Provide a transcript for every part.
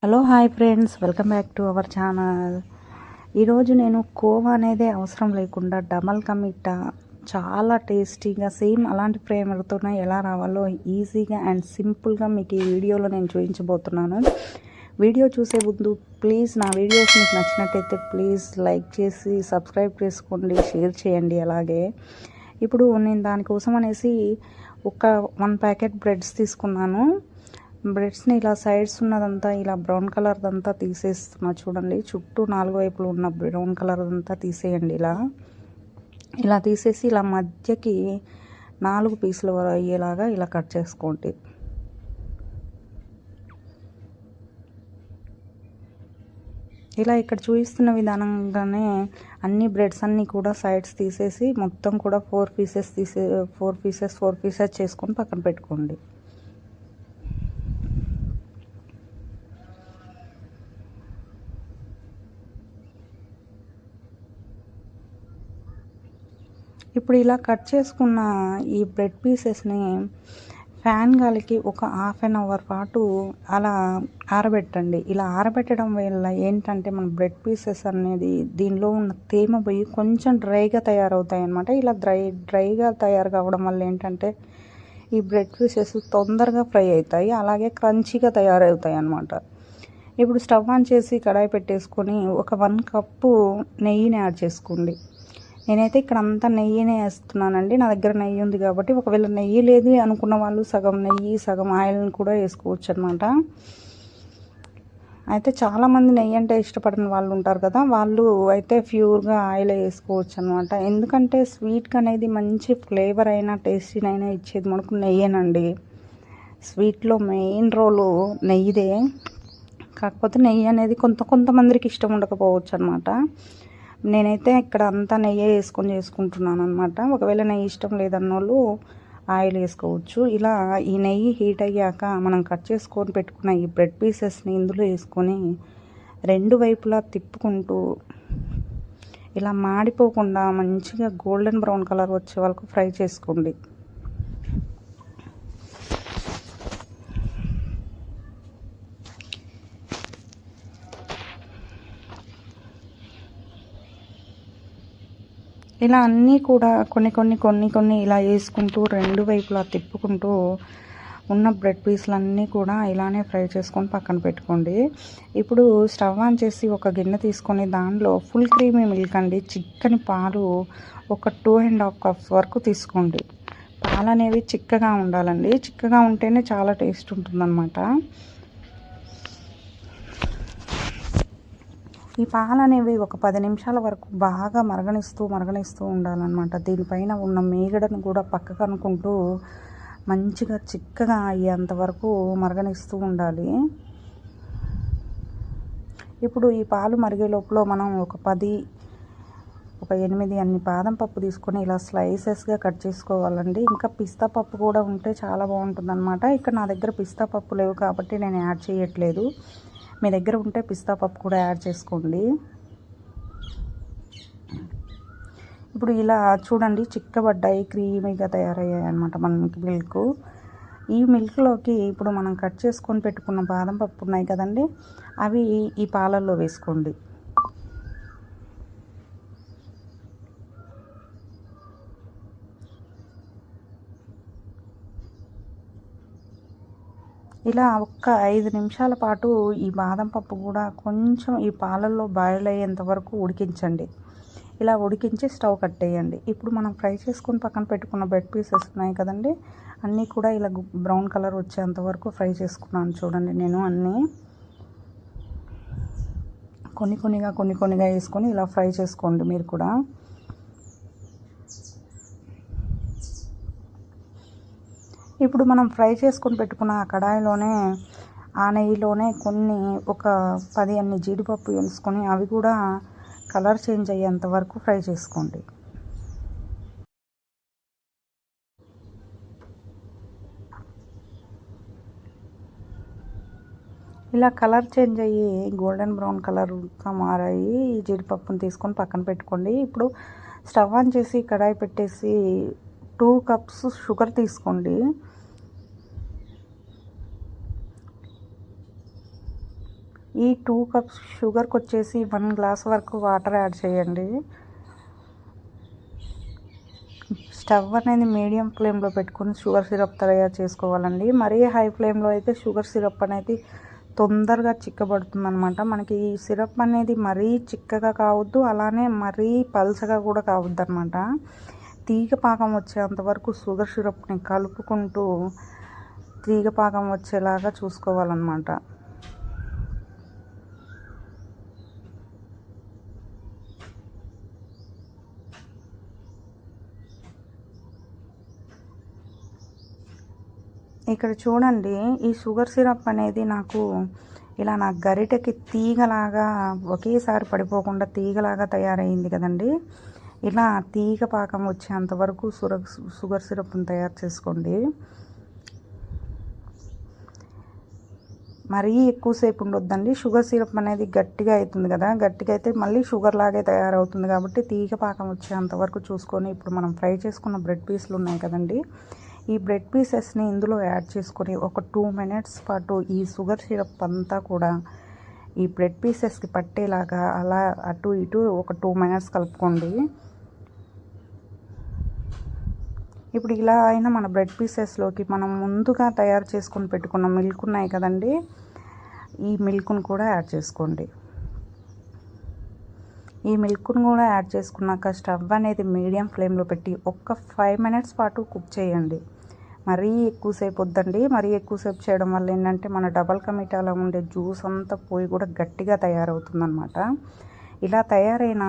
Hello hi friends, welcome back to our channel. ఈరోజు నేను కోవా అనేది అవసరం లేకుండా డబల్ కా మిఠా చాలా టేస్టీగా సేమ్ అలాంటి ఫ్లేవర్తోనే ఎలా రావాలో ఈజీగా అండ్ సింపుల్గా మీకు ఈ వీడియోలో నేను చూపించబోతున్నాను. వీడియో చూసే ముందు ప్లీజ్ నా వీడియోస్ మీకు నచ్చినట్టయితే ప్లీజ్ లైక్ చేసి సబ్స్క్రైబ్ చేసుకోండి, షేర్ చేయండి. అలాగే ఇప్పుడు నేను దానికోసం అనేసి ఒక 1 ప్యాకెట్ బ్రెడ్స్ తీసుకున్నాను. బ్రెడ్స్ని ఇలా సైడ్స్ ఉన్నదంతా ఇలా బ్రౌన్ కలర్దంతా తీసేస్తున్నా. చూడండి, చుట్టూ 4 వైపులు ఉన్న బ్రౌన్ కలర్దంతా తీసేయండి. ఇలా తీసేసి ఇలా మధ్యకి 4 పీసులు అయ్యేలాగా ఇలా కట్ చేసుకోండి. ఇలా ఇక్కడ చూపిస్తున్న విధానంగానే అన్ని బ్రెడ్స్ అన్నీ కూడా సైడ్స్ తీసేసి మొత్తం కూడా 4 పీసెస్ చేసుకొని పక్కన పెట్టుకోండి. ఇప్పుడు ఇలా కట్ చేసుకున్న ఈ బ్రెడ్ పీసెస్ని ఫ్యాన్ గాలికి ఒక ½ అన్ అవర్ పాటు అలా ఆరబెట్టండి. ఇలా ఆరబెట్టడం వల్ల ఏంటంటే మన బ్రెడ్ పీసెస్ అనేది దీనిలో ఉన్న తేమ పోయి కొంచెం డ్రైగా తయారవుతాయి అన్నమాట. ఇలా డ్రైగా తయారు కావడం వల్ల ఏంటంటే ఈ బ్రెడ్ పీసెస్ తొందరగా ఫ్రై అవుతాయి, అలాగే క్రంచీగా తయారవుతాయి అన్నమాట. ఇప్పుడు స్టవ్ ఆన్ చేసి కడాయి పెట్టేసుకొని ఒక 1 కప్పు నెయ్యిని యాడ్ చేసుకోండి. నేనైతే ఇక్కడ అంతా నెయ్యినే వేస్తున్నానండి. నా దగ్గర నెయ్యి ఉంది కాబట్టి, ఒకవేళ నెయ్యి లేదు అనుకున్న వాళ్ళు సగం నెయ్యి సగం ఆయిల్ని కూడా వేసుకోవచ్చు అనమాట. అయితే చాలామంది నెయ్యి అంటే ఇష్టపడిన వాళ్ళు ఉంటారు కదా, వాళ్ళు అయితే ప్యూర్గా ఆయిల్ వేసుకోవచ్చు అనమాట. ఎందుకంటే స్వీట్గా అనేది మంచి ఫ్లేవర్ అయినా టేస్టీనైనా ఇచ్చేది మనకు నెయ్యేనండి. స్వీట్లో మెయిన్ రోలు నెయ్యిదే. కాకపోతే నెయ్యి అనేది కొంతమందికి ఇష్టం ఉండకపోవచ్చు అనమాట. నేనైతే ఇక్కడ అంతా నెయ్యి వేసుకొని చేసుకుంటున్నాను అనమాట. ఒకవేళ నెయ్యి ఇష్టం లేదన్నోళ్ళు ఆయిల్ వేసుకోవచ్చు. ఇలా ఈ నెయ్యి హీట్ అయ్యాక మనం కట్ చేసుకొని పెట్టుకున్న ఈ బ్రెడ్ పీసెస్ని ఇందులో వేసుకొని 2 వైపులా తిప్పుకుంటూ ఇలా మాడిపోకుండా మంచిగా గోల్డెన్ బ్రౌన్ కలర్ వచ్చే వరకు ఫ్రై చేసుకోండి. ఇలా అన్నీ కూడా కొన్ని ఇలా వేసుకుంటూ 2 వైపులా తిప్పుకుంటూ ఉన్న బ్రెడ్ పీసులన్నీ కూడా ఇలానే ఫ్రై చేసుకొని పక్కన పెట్టుకోండి. ఇప్పుడు స్టవ్ ఆన్ చేసి ఒక గిన్నె తీసుకొని దానిలో ఫుల్ క్రీమీ మిల్క్ అండి, చిక్కని పాలు ఒక 2½ కప్స్ వరకు తీసుకోండి. పాలు అనేవి చిక్కగా ఉండాలండి, చిక్కగా ఉంటేనే చాలా టేస్ట్ ఉంటుందన్నమాట. ఈ పాలు అనేవి ఒక 10 నిమిషాల వరకు బాగా మరగనిస్తూ ఉండాలన్నమాట. దీనిపైన ఉన్న మీగడను కూడా పక్కకు అనుకుంటూ మంచిగా చిక్కగా అయ్యేంత వరకు మరగనిస్తూ ఉండాలి. ఇప్పుడు ఈ పాలు మరిగే లోపల మనం ఒక 8 అన్ని బాదం పప్పు తీసుకొని ఇలా స్లైసెస్గా కట్ చేసుకోవాలండి. ఇంకా పిస్తా పప్పు కూడా ఉంటే చాలా బాగుంటుందన్నమాట. ఇక్కడ నా దగ్గర పిస్తా పప్పు లేవు కాబట్టి నేను యాడ్ చేయట్లేదు. మీ దగ్గర ఉంటే పిస్తా పప్పు కూడా యాడ్ చేసుకోండి. ఇప్పుడు ఇలా చూడండి, చిక్కబడ్డాయి, క్రీమీగా తయారయ్యాయి అన్నమాట మనకి మిల్క్. ఈ మిల్క్లోకి ఇప్పుడు మనం కట్ చేసుకొని పెట్టుకున్న బాదం పప్పు ఉన్నాయి కదండి, అవి ఈ పాలల్లో వేసుకోండి. ఇలా ఒక్క 5 నిమిషాల పాటు ఈ బాదం పప్పు కూడా కొంచెం ఈ పాలల్లో బాయిల్ అయ్యేంత వరకు ఉడికించండి. ఇలా ఉడికించి స్టవ్ కట్టేయండి. ఇప్పుడు మనం ఫ్రై చేసుకొని పక్కన పెట్టుకున్న బ్రెడ్ పీసెస్ ఉన్నాయి కదండి, అన్నీ కూడా ఇలా బ్రౌన్ కలర్ వచ్చేంత వరకు ఫ్రై చేసుకున్నాను. చూడండి, నేను అన్నీ కొన్నిగా వేసుకొని ఇలా ఫ్రై చేసుకోండి మీరు కూడా. ఇప్పుడు మనం ఫ్రై చేసుకొని పెట్టుకున్న ఆ కడాయిలోనే ఆ నెయ్యిలోనే ఒక 10 అన్ని జీడిపప్పు వేసుకొని అవి కూడా కలర్ చేంజ్ అయ్యేంత వరకు ఫ్రై చేసుకోండి. ఇలా కలర్ చేంజ్ అయ్యి గోల్డెన్ బ్రౌన్ కలర్గా మారాయి ఈ జీడిపప్పుని తీసుకొని పక్కన పెట్టుకోండి. ఇప్పుడు స్టవ్ ఆన్ చేసి కడాయి పెట్టేసి 2 కప్స్ షుగర్ తీసుకోండి. ఈ 2 కప్స్ షుగర్కి వచ్చేసి 1 గ్లాస్ వరకు వాటర్ యాడ్ చేయండి. స్టవ్ అనేది మీడియం ఫ్లేమ్లో పెట్టుకొని షుగర్ సిరప్ తయారు చేసుకోవాలండి. మరీ హై ఫ్లేమ్లో అయితే షుగర్ సిరప్ అనేది తొందరగా చిక్కబడుతుంది అనమాట. మనకి ఈ సిరప్ అనేది మరీ చిక్కగా కావద్దు, అలానే మరీ పల్చగా కూడా కావద్దు అనమాట. తీగ పాకం వచ్చేంత వరకు షుగర్ సిరప్ని కలుపుకుంటూ తీగ పాకం వచ్చేలాగా చూసుకోవాలన్నమాట. ఇక్కడ చూడండి, ఈ షుగర్ సిరప్ అనేది నాకు ఇలా నా గరిటెకి తీగలాగా ఒకేసారి పడిపోకుండా తీగలాగా తయారైంది కదండి. ఇలా తీగ పాకం వచ్చేంత వరకు షుగర్ సిరప్ని తయారు చేసుకోండి. మరీ ఎక్కువసేపు ఉండొద్దండి. షుగర్ సిరప్ అనేది గట్టిగా అవుతుంది కదా, గట్టిగా అయితే మళ్ళీ షుగర్ లాగే తయారవుతుంది. కాబట్టి తీగ పాకం వచ్చేంత వరకు చూసుకొని ఇప్పుడు మనం ఫ్రై చేసుకున్న బ్రెడ్ పీసులు ఉన్నాయి కదండి, ఈ బ్రెడ్ పీసెస్ని ఇందులో యాడ్ చేసుకొని ఒక 2 మినిట్స్ పాటు ఈ షుగర్ సిరప్ అంతా కూడా ఈ బ్రెడ్ పీసెస్కి పట్టేలాగా అలా అటు ఇటు ఒక 2 మినిట్స్ కలుపుకోండి. ఇప్పుడు ఇలా అయినా మన బ్రెడ్ పీసెస్లోకి మనం ముందుగా తయారు చేసుకొని పెట్టుకున్న మిల్క్ ఉన్నాయి కదండి, ఈ మిల్క్ను కూడా యాడ్ చేసుకోండి. ఈ మిల్క్ను కూడా యాడ్ చేసుకున్నాక స్టవ్ అనేది మీడియం ఫ్లేమ్లో పెట్టి ఒక్క 5 మినిట్స్ పాటు కుక్ చేయండి. మరీ ఎక్కువసేపు వద్దండి. మరీ ఎక్కువసేపు చేయడం వల్ల ఏంటంటే మన డబల్ కమిటాలో ఉండే జ్యూస్ అంతా పోయి కూడా గట్టిగా తయారవుతుందన్నమాట. ఇలా తయారైన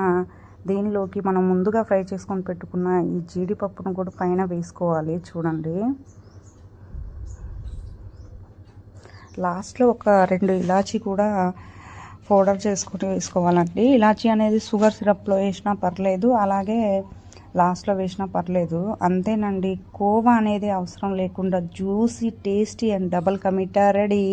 దీనిలోకి మనం ముందుగా ఫ్రై చేసుకొని పెట్టుకున్న ఈ జీడిపప్పును కూడా పైన వేసుకోవాలి. చూడండి, లాస్ట్లో ఒక 2 ఇలాచీ కూడా పౌడర్ చేసుకొని వేసుకోవాలండి. ఇలాచీ అనేది షుగర్ సిరప్లో వేసినా పర్లేదు, అలాగే లాస్ట్లో వేసినా పర్లేదు. అంతేనండి, కోవా అనేది అవసరం లేకుండా juicy, tasty and double ka meetha ready.